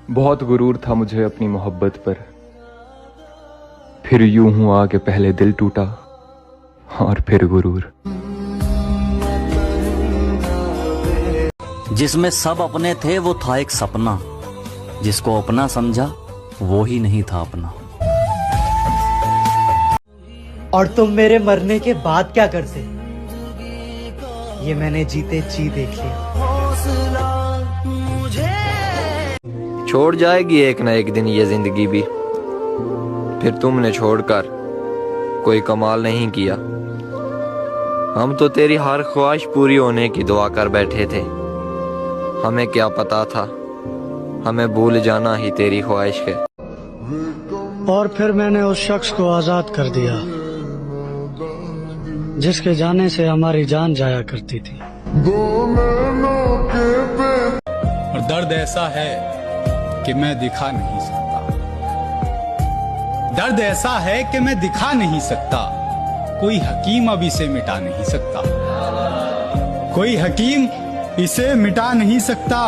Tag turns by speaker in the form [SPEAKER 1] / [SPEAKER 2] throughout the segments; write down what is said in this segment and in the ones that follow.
[SPEAKER 1] बहुत गुरूर था मुझे अपनी मोहब्बत पर, फिर यूं हुआ कि पहले दिल टूटा और फिर गुरूर।
[SPEAKER 2] जिसमें सब अपने थे वो था एक सपना, जिसको अपना समझा वो ही नहीं था अपना।
[SPEAKER 3] और तुम मेरे मरने के बाद क्या करते, ये मैंने जीते जी देख लिया।
[SPEAKER 4] छोड़ जाएगी एक ना एक दिन ये जिंदगी भी, फिर तुमने छोड़कर कोई कमाल नहीं किया। हम तो तेरी हर ख्वाहिश पूरी होने की दुआ कर बैठे थे, हमें क्या पता था हमें भूल जाना ही तेरी ख्वाहिश है।
[SPEAKER 3] और फिर मैंने उस शख्स को आजाद कर दिया जिसके जाने से हमारी जान जाया करती थी।
[SPEAKER 5] और दर्द ऐसा है कि मैं दिखा नहीं सकता, दर्द ऐसा है कि मैं दिखा नहीं सकता, कोई हकीम अब इसे मिटा नहीं सकता, कोई हकीम इसे मिटा नहीं सकता।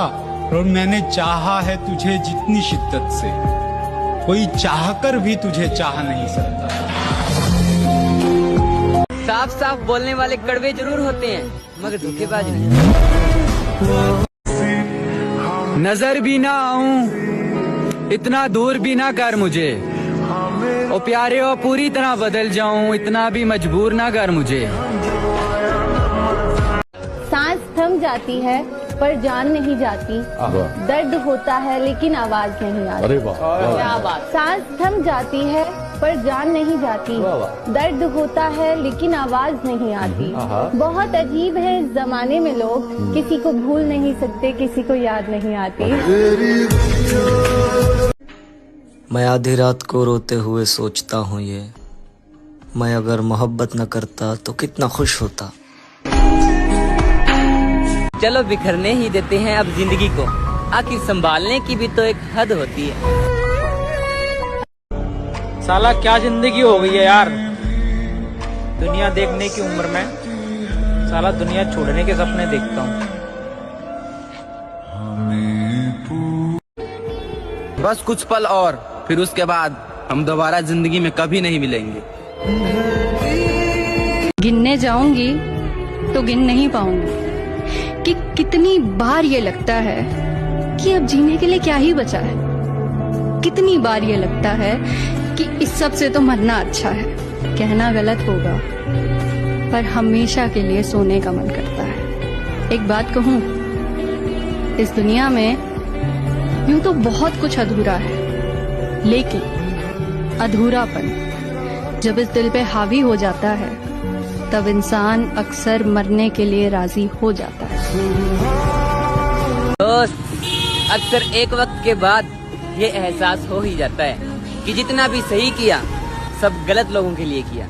[SPEAKER 5] और मैंने चाहा है तुझे जितनी शिद्दत से, कोई चाहकर भी तुझे चाह नहीं सकता।
[SPEAKER 6] साफ साफ बोलने वाले कड़वे जरूर होते हैं मगर धोखेबाज नहीं।
[SPEAKER 7] नजर भी ना आऊं इतना दूर भी ना कर मुझे, ओ प्यारे ओ पूरी तरह बदल जाऊं इतना भी मजबूर ना कर मुझे।
[SPEAKER 8] सांस थम जाती है पर जान नहीं जाती, दर्द होता है लेकिन आवाज नहीं आती। अरे वाह, क्या बात। सांस थम जाती है पर जान नहीं जाती, दर्द होता है लेकिन आवाज नहीं आती। बहुत अजीब है इस जमाने में लोग, किसी को भूल नहीं सकते किसी को याद नहीं आती।
[SPEAKER 9] मैं आधी रात को रोते हुए सोचता हूँ ये, मैं अगर मोहब्बत न करता तो कितना खुश होता।
[SPEAKER 6] चलो बिखरने ही देते हैं अब जिंदगी को, आखिर संभालने की भी तो एक हद होती है।
[SPEAKER 10] साला क्या जिंदगी हो गई है यार, दुनिया देखने की उम्र में साला दुनिया छोड़ने के सपने देखता हूँ।
[SPEAKER 7] बस कुछ पल और फिर उसके बाद हम दोबारा जिंदगी में कभी नहीं मिलेंगे।
[SPEAKER 8] गिनने जाऊंगी तो गिन नहीं पाऊंगी कि कितनी बार ये लगता है कि अब जीने के लिए क्या ही बचा है। कितनी बार ये लगता है कि इस सब से तो मरना अच्छा है। कहना गलत होगा पर हमेशा के लिए सोने का मन करता है। एक बात कहूँ, इस दुनिया में यूं तो बहुत कुछ अधूरा है, लेकिन अधूरापन जब इस दिल पे हावी हो जाता है तब इंसान अक्सर मरने के लिए राजी हो जाता है।
[SPEAKER 6] दोस्त, अक्सर एक वक्त के बाद ये एहसास हो ही जाता है कि जितना भी सही किया सब गलत लोगों के लिए किया।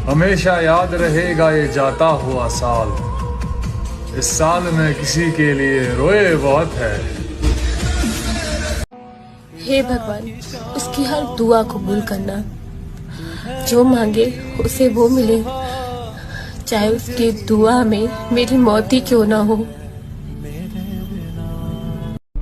[SPEAKER 11] हमेशा याद रहेगा ये जाता हुआ साल, इस साल में किसी के लिए रोए बहुत है।
[SPEAKER 8] हे भगवान, उसकी हर दुआ कबूल करना, जो मांगे उसे वो मिले, चाहे उसकी दुआ में मेरी मौत ही क्यों ना हो।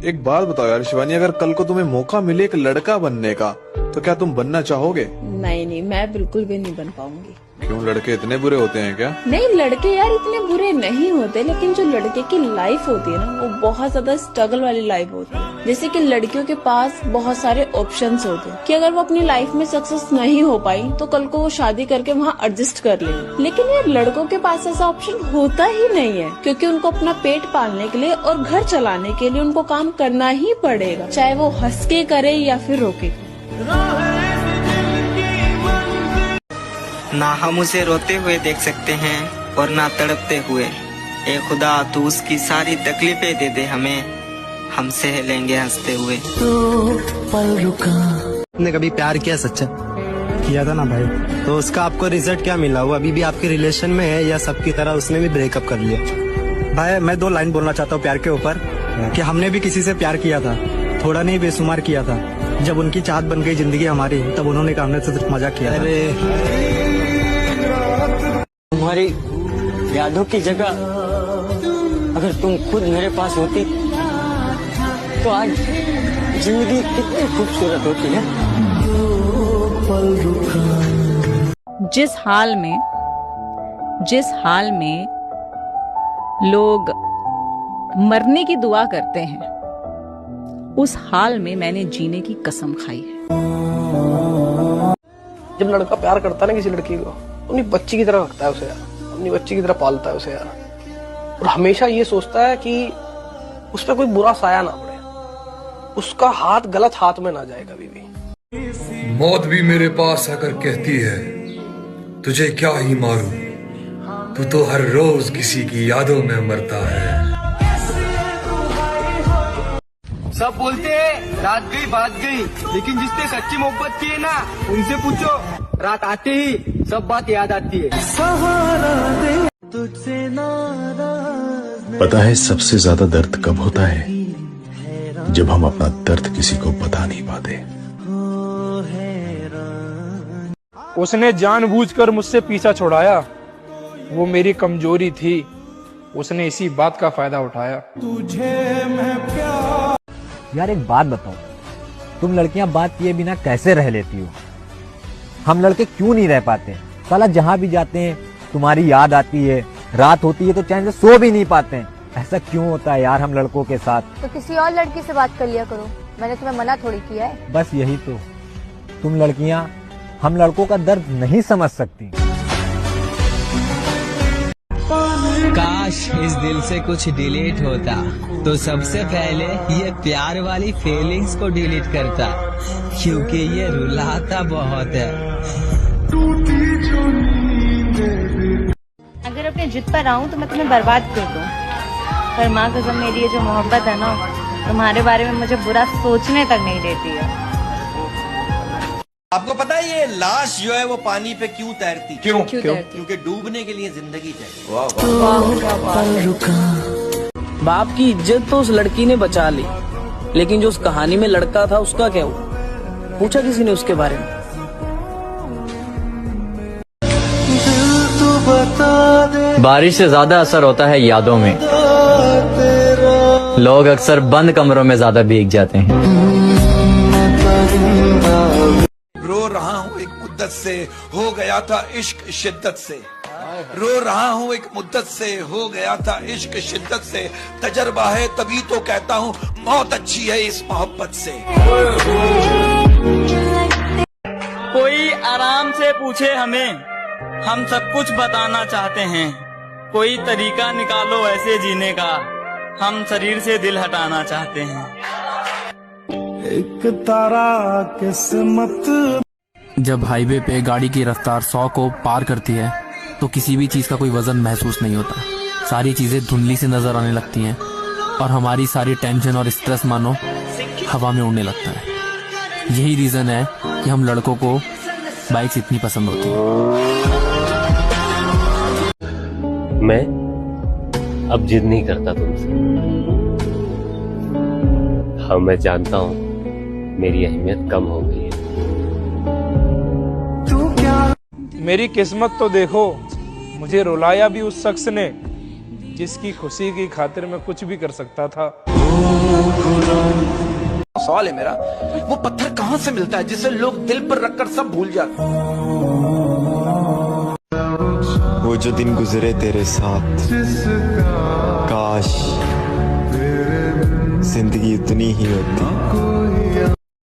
[SPEAKER 12] एक बात बताओ यार शिवानी, अगर कल को तुम्हें मौका मिले एक लड़का बनने का तो क्या तुम बनना चाहोगे?
[SPEAKER 8] नहीं, मैं बिल्कुल भी नहीं बन पाऊंगी।
[SPEAKER 12] क्यों, लड़के इतने बुरे होते हैं क्या?
[SPEAKER 8] नहीं, लड़के यार इतने बुरे नहीं होते, लेकिन जो लड़के की लाइफ होती है ना वो बहुत ज्यादा स्ट्रगल वाली लाइफ होती है। जैसे कि लड़कियों के पास बहुत सारे ऑप्शंस होते हैं कि अगर वो अपनी लाइफ में सक्सेस नहीं हो पाई तो कल को वो शादी करके वहाँ एडजस्ट कर लेंगे। लेकिन यार लड़कों के पास ऐसा ऑप्शन होता ही नहीं है, क्योंकि उनको अपना पेट पालने के लिए और घर चलाने के लिए उनको काम करना ही पड़ेगा, चाहे वो हंस के करे या फिर रोके।
[SPEAKER 9] ना हम उसे रोते हुए देख सकते हैं और ना तड़पते हुए। ए खुदा, तू उसकी सारी तकलीफें दे दे हमें, हम सह लेंगे हंसते हुए। तो पल रुका।
[SPEAKER 3] आपने कभी प्यार किया सच्चा? किया था ना भाई, तो उसका आपको रिजल्ट क्या मिला? वो अभी भी आपके रिलेशन में है या सबकी तरह उसने भी ब्रेकअप कर लिया? भाई मैं 2 लाइन बोलना चाहता हूँ प्यार के ऊपर, कि हमने भी किसी से प्यार किया था, थोड़ा नहीं बेशुमार किया था। जब उनकी चाहत बन गई जिंदगी हमारी, तब उन्होंने कहा हमने सिर्फ मजाक किया। तुम्हारी यादों की जगह
[SPEAKER 6] अगर तुम खुद मेरे पास होती तो आज जिंदगी कितनी खूबसूरत होती है।
[SPEAKER 13] जिस हाल में लोग मरने की दुआ करते हैं, उस हाल में मैंने जीने की कसम खाई है।
[SPEAKER 14] जब लड़का प्यार करता है ना किसी लड़की को, अपनी बच्ची की तरह रखता है उसे यार, अपनी बच्ची की तरह पालता है उसे यार, और हमेशा ये सोचता है कि उस पर कोई बुरा साया ना पड़े, उसका हाथ गलत हाथ में ना जाए कभी भी।
[SPEAKER 11] मौत भी मेरे पास आकर कहती है तुझे क्या ही मारूं, तू तो हर रोज किसी की यादों में मरता है।
[SPEAKER 7] सब बोलते हैं रात गई बात गई, लेकिन जिसने सच्ची मोहब्बत की है ना, उनसे पूछो, रात आते ही सब बात याद आती है।
[SPEAKER 15] पता है सबसे ज्यादा दर्द कब होता है? जब हम अपना दर्द किसी को बता नहीं पाते।
[SPEAKER 14] उसने जानबूझकर मुझसे पीछा छुड़ाया, वो मेरी कमजोरी थी, उसने इसी बात का फायदा उठाया।
[SPEAKER 16] यार एक बात बताओ, तुम लड़कियां बात किए बिना कैसे रह लेती हो? हम लड़के क्यों नहीं रह पाते? साला जहां भी जाते हैं तुम्हारी याद आती है, रात होती है तो चैन से सो भी नहीं पाते हैं। ऐसा क्यों होता है यार हम लड़कों के साथ?
[SPEAKER 17] तो किसी और लड़की से बात कर लिया करो, मैंने तुम्हें मना थोड़ी किया है।
[SPEAKER 16] बस यही तो, तुम लड़कियां हम लड़कों का दर्द नहीं समझ सकती।
[SPEAKER 7] काश इस दिल से कुछ डिलीट होता तो सबसे पहले ये प्यार वाली फीलिंग्स को डिलीट करता, क्योंकि ये रुलाता बहुत है।
[SPEAKER 17] अगर अपने जिद पर आऊं तो मैं तुम्हें बर्बाद कर दूं, पर माँ कसम मेरी ये जो मोहब्बत है ना, तुम्हारे बारे में मुझे बुरा सोचने तक नहीं देती है।
[SPEAKER 18] आपको पता है ये लाश जो है वो पानी पे क्यों तैरती?
[SPEAKER 14] क्यों?
[SPEAKER 18] क्योंकि डूबने के लिए जिंदगी चाहिए।
[SPEAKER 10] बाप की इज्जत तो उस लड़की ने बचा ली, लेकिन जो उस कहानी में लड़का था उसका क्या हुआ? पूछा किसी ने उसके बारे में?
[SPEAKER 2] बारिश से ज्यादा असर होता है यादों में। लोग अक्सर बंद कमरों में ज्यादा भीग जाते हैं।
[SPEAKER 18] रो रहा हूँ एक मुद्दत से, हो गया था इश्क शिद्दत से। रो रहा हूँ एक मुद्दत से, हो गया था इश्क शिद्दत से। तजर्बा है तभी तो कहता हूँ मौत अच्छी है इस मोहब्बत से।
[SPEAKER 10] कोई आराम से पूछे हमें, हम सब कुछ बताना चाहते हैं। कोई तरीका निकालो ऐसे जीने का, हम शरीर से दिल हटाना चाहते हैं।
[SPEAKER 19] एक तारा किस्मत।
[SPEAKER 20] जब हाईवे पे गाड़ी की रफ्तार 100 को पार करती है तो किसी भी चीज का कोई वजन महसूस नहीं होता। सारी चीजें धुंधली से नजर आने लगती हैं और हमारी सारी टेंशन और स्ट्रेस मानो हवा में उड़ने लगता है। यही रीजन है कि हम लड़कों को बाइक्स इतनी पसंद होती हैं।
[SPEAKER 21] मैं अब जिद नहीं करता तुमसे। हाँ मैं जानता हूँ मेरी अहमियत कम हो गई है।
[SPEAKER 14] मेरी किस्मत तो देखो, मुझे रुलाया भी उस शख्स ने जिसकी खुशी की खातिर मैं कुछ भी कर सकता था।
[SPEAKER 18] सवाल है मेरा, वो पत्थर कहाँ से मिलता है जिसे लोग दिल पर रखकर सब भूल जाते?
[SPEAKER 22] वो जो दिन गुजरे तेरे साथ, काश जिंदगी इतनी ही होती।